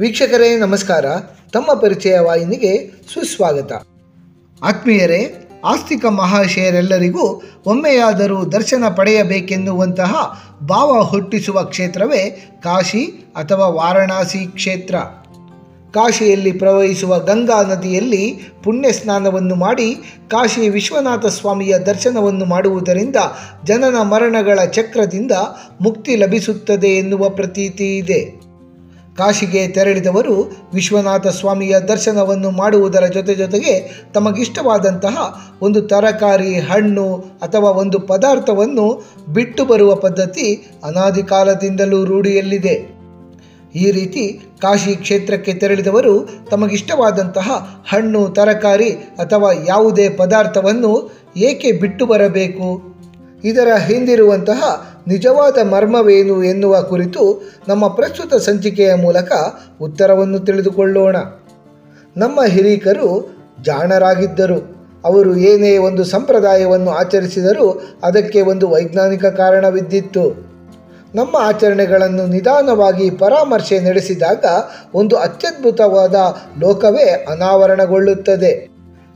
ವೀಕ್ಷಕರೇ ನಮಸ್ಕಾರ. ತಮ್ಮ ಪರಿಚಯ ವಾಹಿನಿಗೆ ಸುಸ್ವಾಗತ. ಆತ್ಮೀಯರೇ, ಆಸ್ತಿಕ ಮಹಾಶಯರೆಲ್ಲರಿಗೂ ಒಮ್ಮೆಯಾದರೂ ದರ್ಶನ ಪಡೆಯಬೇಕೆನ್ನುವಂತಹ ಭಾವ ಹುಟ್ಟಿಸುವ ಕ್ಷೇತ್ರವೇ ಕಾಶಿ ಅಥವಾ ವಾರಣಾಸಿ ಕ್ಷೇತ್ರ. ಕಾಶಿಯಲ್ಲಿ ಪ್ರವಹಿಸುವ ಗಂಗಾ ನದಿಯಲ್ಲಿ ಪುಣ್ಯ ಸ್ನಾನವನ್ನು ಮಾಡಿ ಕಾಶಿ ವಿಶ್ವನಾಥ ಸ್ವಾಮಿಯ ದರ್ಶನವನ್ನು ಮಾಡುವುದರಿಂದ ಜನನ ಮರಣಗಳ ಚಕ್ರದಿಂದ ಮುಕ್ತಿ ಲಭಿಸುತ್ತದೆ ಎನ್ನುವ ಪ್ರತೀತಿ ಇದೆ. ಕಾಶಿಗೆ ತೆರಳಿದವರು ವಿಶ್ವನಾಥ ಸ್ವಾಮಿಯ ದರ್ಶನವನ್ನು ಮಾಡುವುದರ ಜೊತೆಗೆ ತಮಗಿಷ್ಟವಾದಂತಹ ಒಂದು ತರಕಾರಿ, ಹಣ್ಣು ಅಥವಾ ಒಂದು ಪದಾರ್ಥವನ್ನು ಬಿಟ್ಟು ಬರುವ ಪದ್ಧತಿ ಅನಾದಿ ಕಾಲದಿಂದಲೂ ರೂಢಿಯಲ್ಲಿದೆ. ಈ ರೀತಿ ಕಾಶಿ ಕ್ಷೇತ್ರಕ್ಕೆ ತೆರಳಿದವರು ತಮಗಿಷ್ಟವಾದಂತಹ ಹಣ್ಣು, ತರಕಾರಿ ಅಥವಾ ಯಾವುದೇ ಪದಾರ್ಥವನ್ನು ಏಕೆ ಬಿಟ್ಟು ಬರಬೇಕು? ಇದರ ಹಿಂದಿರುವಂತಹ ನಿಜವಾದ ಮರ್ಮವೇನು ಎನ್ನುವ ಕುರಿತು ನಮ್ಮ ಪ್ರಸ್ತುತ ಸಂಚಿಕೆಯ ಮೂಲಕ ಉತ್ತರವನ್ನು ತಿಳಿದುಕೊಳ್ಳೋಣ. ನಮ್ಮ ಹಿರೀಕರು ಜಾಣರಾಗಿದ್ದರು. ಅವರು ಏನೇ ಒಂದು ಸಂಪ್ರದಾಯವನ್ನು ಆಚರಿಸಿದರೂ ಅದಕ್ಕೆ ಒಂದು ವೈಜ್ಞಾನಿಕ ಕಾರಣವಿದ್ದಿತ್ತು. ನಮ್ಮ ಆಚರಣೆಗಳನ್ನು ನಿಧಾನವಾಗಿ ಪರಾಮರ್ಶೆ ನಡೆಸಿದಾಗ ಒಂದು ಅತ್ಯದ್ಭುತವಾದ ಲೋಕವೇ ಅನಾವರಣಗೊಳ್ಳುತ್ತದೆ.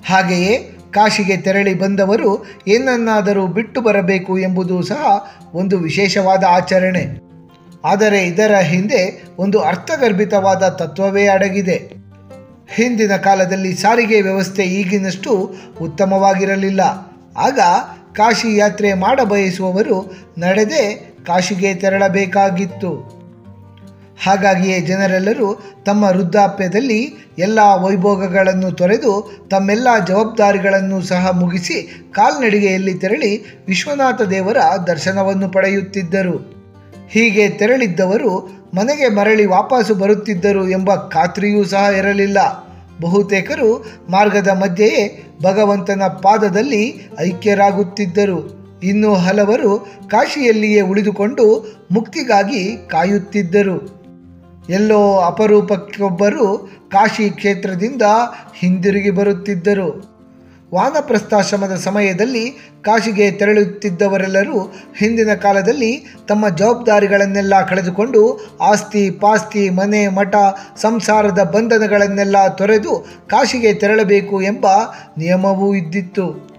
ಹಾಗೆಯೇ ಕಾಶಿಗೆ ತೆರಳಿ ಬಂದವರು ಏನನ್ನಾದರೂ ಬಿಟ್ಟು ಬರಬೇಕು ಎಂಬುದು ಸಹ ಒಂದು ವಿಶೇಷವಾದ ಆಚರಣೆ. ಆದರೆ ಇದರ ಹಿಂದೆ ಒಂದು ಅರ್ಥಗರ್ಭಿತವಾದ ತತ್ವವೇ ಅಡಗಿದೆ. ಹಿಂದಿನ ಕಾಲದಲ್ಲಿ ಸಾರಿಗೆ ವ್ಯವಸ್ಥೆ ಈಗಿನಷ್ಟು ಉತ್ತಮವಾಗಿರಲಿಲ್ಲ. ಆಗ ಕಾಶಿ ಯಾತ್ರೆ ಮಾಡಬಯಸುವವರು ನಡೆದೇ ಕಾಶಿಗೆ ತೆರಳಬೇಕಾಗಿತ್ತು. ಹಾಗಾಗಿಯೇ ಜನರೆಲ್ಲರೂ ತಮ್ಮ ವೃದ್ಧಾಪ್ಯದಲ್ಲಿ ಎಲ್ಲ ವೈಭೋಗಗಳನ್ನು ತೊರೆದು ತಮ್ಮೆಲ್ಲ ಜವಾಬ್ದಾರಿಗಳನ್ನು ಸಹ ಮುಗಿಸಿ ಕಾಲ್ನಡಿಗೆಯಲ್ಲಿ ತೆರಳಿ ವಿಶ್ವನಾಥ ದೇವರ ದರ್ಶನವನ್ನು ಪಡೆಯುತ್ತಿದ್ದರು. ಹೀಗೆ ತೆರಳಿದ್ದವರು ಮನೆಗೆ ಮರಳಿ ವಾಪಸ್ಸು ಬರುತ್ತಿದ್ದರು ಎಂಬ ಖಾತ್ರಿಯೂ ಸಹ ಇರಲಿಲ್ಲ. ಬಹುತೇಕರು ಮಾರ್ಗದ ಮಧ್ಯೆಯೇ ಭಗವಂತನ ಪಾದದಲ್ಲಿ ಐಕ್ಯರಾಗುತ್ತಿದ್ದರು. ಇನ್ನು ಹಲವರು ಕಾಶಿಯಲ್ಲಿಯೇ ಉಳಿದುಕೊಂಡು ಮುಕ್ತಿಗಾಗಿ ಕಾಯುತ್ತಿದ್ದರು. ಎಲ್ಲೋ ಅಪರೂಪಕ್ಕೊಬ್ಬರು ಕಾಶಿ ಕ್ಷೇತ್ರದಿಂದ ಹಿಂದಿರುಗಿ ಬರುತ್ತಿದ್ದರು. ವಾನಪ್ರಸ್ಥಾಶ್ರಮದ ಸಮಯದಲ್ಲಿ ಕಾಶಿಗೆ ತೆರಳುತ್ತಿದ್ದವರೆಲ್ಲರೂ ಹಿಂದಿನ ಕಾಲದಲ್ಲಿ ತಮ್ಮ ಜವಾಬ್ದಾರಿಗಳನ್ನೆಲ್ಲ ಕಳೆದುಕೊಂಡು ಆಸ್ತಿ ಪಾಸ್ತಿ, ಮನೆ ಮಠ, ಸಂಸಾರದ ಬಂಧನಗಳನ್ನೆಲ್ಲ ತೊರೆದು ಕಾಶಿಗೆ ತೆರಳಬೇಕು ಎಂಬ ನಿಯಮವೂ ಇದ್ದಿತ್ತು.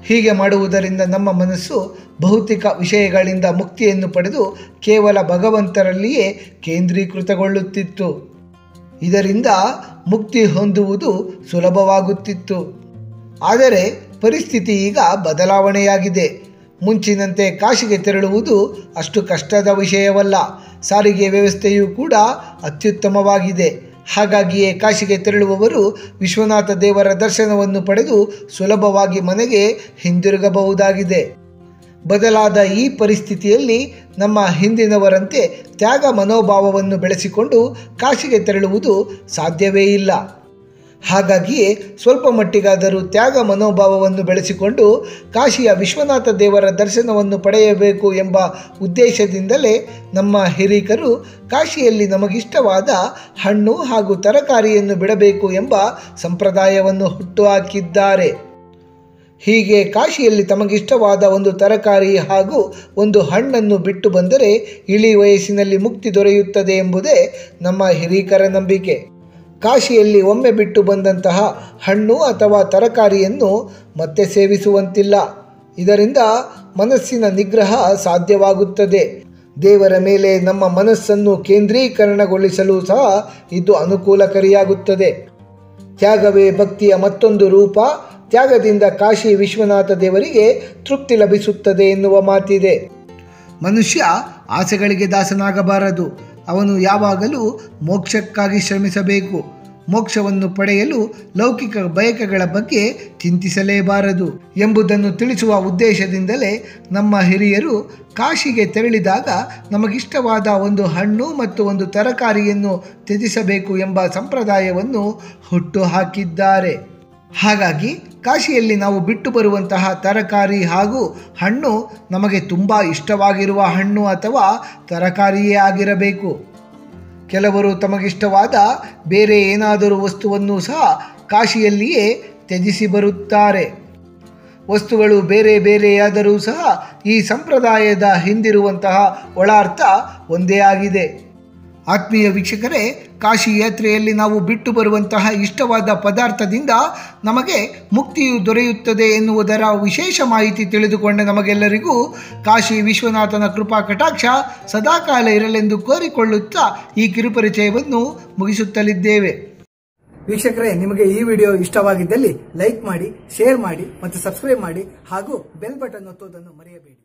ಹೀಗೆ ಮಾಡುವುದರಿಂದ ನಮ್ಮ ಮನಸ್ಸು ಭೌತಿಕ ವಿಷಯಗಳಿಂದ ಮುಕ್ತಿಯನ್ನು ಪಡೆದು ಕೇವಲ ಭಗವಂತರಲ್ಲಿಯೇ ಕೇಂದ್ರೀಕೃತಗೊಳ್ಳುತ್ತಿತ್ತು. ಇದರಿಂದ ಮುಕ್ತಿ ಹೊಂದುವುದು ಸುಲಭವಾಗುತ್ತಿತ್ತು. ಆದರೆ ಪರಿಸ್ಥಿತಿ ಈಗ ಬದಲಾವಣೆಯಾಗಿದೆ. ಮುಂಚಿನಂತೆ ಕಾಶಿಗೆ ತೆರಳುವುದು ಅಷ್ಟು ಕಷ್ಟದ ವಿಷಯವಲ್ಲ. ಸಾರಿಗೆ ವ್ಯವಸ್ಥೆಯೂ ಕೂಡ ಅತ್ಯುತ್ತಮವಾಗಿದೆ. ಹಾಗಾಗಿಯೇ ಕಾಶಿಗೆ ತೆರಳುವವರು ವಿಶ್ವನಾಥ ದೇವರ ದರ್ಶನವನ್ನು ಪಡೆದು ಸುಲಭವಾಗಿ ಮನೆಗೆ ಹಿಂದಿರುಗಬಹುದಾಗಿದೆ. ಬದಲಾದ ಈ ಪರಿಸ್ಥಿತಿಯಲ್ಲಿ ನಮ್ಮ ಹಿಂದಿನವರಂತೆ ತ್ಯಾಗ ಮನೋಭಾವವನ್ನು ಬೆಳೆಸಿಕೊಂಡು ಕಾಶಿಗೆ ತೆರಳುವುದು ಸಾಧ್ಯವೇ ಇಲ್ಲ. ಹಾಗಾಗಿಯೇ ಸ್ವಲ್ಪ ಮಟ್ಟಿಗಾದರೂ ತ್ಯಾಗ ಮನೋಭಾವವನ್ನು ಬೆಳೆಸಿಕೊಂಡು ಕಾಶಿಯ ವಿಶ್ವನಾಥ ದೇವರ ದರ್ಶನವನ್ನು ಪಡೆಯಬೇಕು ಎಂಬ ಉದ್ದೇಶದಿಂದಲೇ ನಮ್ಮ ಹಿರೀಕರು ಕಾಶಿಯಲ್ಲಿ ನಮಗಿಷ್ಟವಾದ ಹಣ್ಣು ಹಾಗೂ ತರಕಾರಿಯನ್ನು ಬಿಡಬೇಕು ಎಂಬ ಸಂಪ್ರದಾಯವನ್ನು ಹುಟ್ಟುಹಾಕಿದ್ದಾರೆ. ಹೀಗೆ ಕಾಶಿಯಲ್ಲಿ ತಮಗಿಷ್ಟವಾದ ಒಂದು ತರಕಾರಿ ಹಾಗೂ ಒಂದು ಹಣ್ಣನ್ನು ಬಿಟ್ಟು ಬಂದರೆ ಇಳಿ ವಯಸ್ಸಿನಲ್ಲಿ ಮುಕ್ತಿ ದೊರೆಯುತ್ತದೆ ಎಂಬುದೇ ನಮ್ಮ ಹಿರೀಕರ ನಂಬಿಕೆ. ಕಾಶಿಯಲ್ಲಿ ಒಮ್ಮೆ ಬಿಟ್ಟು ಬಂದಂತಹ ಹಣ್ಣು ಅಥವಾ ತರಕಾರಿಯನ್ನು ಮತ್ತೆ ಸೇವಿಸುವಂತಿಲ್ಲ. ಇದರಿಂದ ಮನಸ್ಸಿನ ನಿಗ್ರಹ ಸಾಧ್ಯವಾಗುತ್ತದೆ. ದೇವರ ಮೇಲೆ ನಮ್ಮ ಮನಸ್ಸನ್ನು ಕೇಂದ್ರೀಕರಣಗೊಳಿಸಲು ಸಹ ಇದು ಅನುಕೂಲಕಾರಿಯಾಗುತ್ತದೆ. ತ್ಯಾಗವೇ ಭಕ್ತಿಯ ಮತ್ತೊಂದು ರೂಪ. ತ್ಯಾಗದಿಂದ ಕಾಶಿ ವಿಶ್ವನಾಥ ದೇವರಿಗೆ ತೃಪ್ತಿ ಲಭಿಸುತ್ತದೆ ಎನ್ನುವ ಮಾತಿದೆ. ಮನುಷ್ಯ ಆಸೆಗಳಿಗೆ ದಾಸನಾಗಬಾರದು. ಅವನು ಯಾವಾಗಲೂ ಮೋಕ್ಷಕ್ಕಾಗಿ ಶ್ರಮಿಸಬೇಕು. ಮೋಕ್ಷವನ್ನು ಪಡೆಯಲು ಲೌಕಿಕ ಬಯಕೆಗಳ ಬಗ್ಗೆ ಚಿಂತಿಸಲೇಬಾರದು ಎಂಬುದನ್ನು ತಿಳಿಸುವ ಉದ್ದೇಶದಿಂದಲೇ ನಮ್ಮ ಹಿರಿಯರು ಕಾಶಿಗೆ ತೆರಳಿದಾಗ ನಮಗಿಷ್ಟವಾದ ಒಂದು ಹಣ್ಣು ಮತ್ತು ಒಂದು ತರಕಾರಿಯನ್ನು ತ್ಯಜಿಸಬೇಕು ಎಂಬ ಸಂಪ್ರದಾಯವನ್ನು ಹುಟ್ಟುಹಾಕಿದ್ದಾರೆ. ಹಾಗಾಗಿ ಕಾಶಿಯಲ್ಲಿ ನಾವು ಬಿಟ್ಟು ಬರುವಂತಹ ತರಕಾರಿ ಹಾಗೂ ಹಣ್ಣು ನಮಗೆ ತುಂಬ ಇಷ್ಟವಾಗಿರುವ ಹಣ್ಣು ಅಥವಾ ತರಕಾರಿಯೇ ಆಗಿರಬೇಕು. ಕೆಲವರು ತಮಗಿಷ್ಟವಾದ ಬೇರೆ ಏನಾದರೂ ವಸ್ತುವನ್ನು ಸಹ ಕಾಶಿಯಲ್ಲಿಯೇ ತ್ಯಜಿಸಿ ಬರುತ್ತಾರೆ. ವಸ್ತುಗಳು ಬೇರೆ ಬೇರೆಯಾದರೂ ಸಹ ಈ ಸಂಪ್ರದಾಯದ ಹಿಂದಿರುವಂತಹ ಒಳಾರ್ಥ ಒಂದೇ ಆಗಿದೆ. ಆತ್ಮೀಯ ವೀಕ್ಷಕರೇ, ಕಾಶಿ ಯಾತ್ರೆಯಲ್ಲಿ ನಾವು ಬಿಟ್ಟು ಬರುವಂತಹ ಇಷ್ಟವಾದ ಪದಾರ್ಥದಿಂದ ನಮಗೆ ಮುಕ್ತಿಯು ದೊರೆಯುತ್ತದೆ ಎನ್ನುವುದರ ವಿಶೇಷ ಮಾಹಿತಿ ತಿಳಿದುಕೊಂಡ ನಮಗೆಲ್ಲರಿಗೂ ಕಾಶಿ ವಿಶ್ವನಾಥನ ಕೃಪಾ ಕಟಾಕ್ಷ ಸದಾಕಾಲ ಇರಲೆಂದು ಕೋರಿಕೊಳ್ಳುತ್ತಾ ಈ ಕಿರುಪರಿಚಯವನ್ನು ಮುಗಿಸುತ್ತಲಿದ್ದೇವೆ. ವೀಕ್ಷಕರೇ, ನಿಮಗೆ ಈ ವಿಡಿಯೋ ಇಷ್ಟವಾಗಿದ್ದಲ್ಲಿ ಲೈಕ್ ಮಾಡಿ, ಶೇರ್ ಮಾಡಿ ಮತ್ತು ಸಬ್ಸ್ಕ್ರೈಬ್ ಮಾಡಿ ಹಾಗೂ ಬೆಲ್ ಬಟನ್ ಒತ್ತುವುದನ್ನು ಮರೆಯಬೇಡಿ.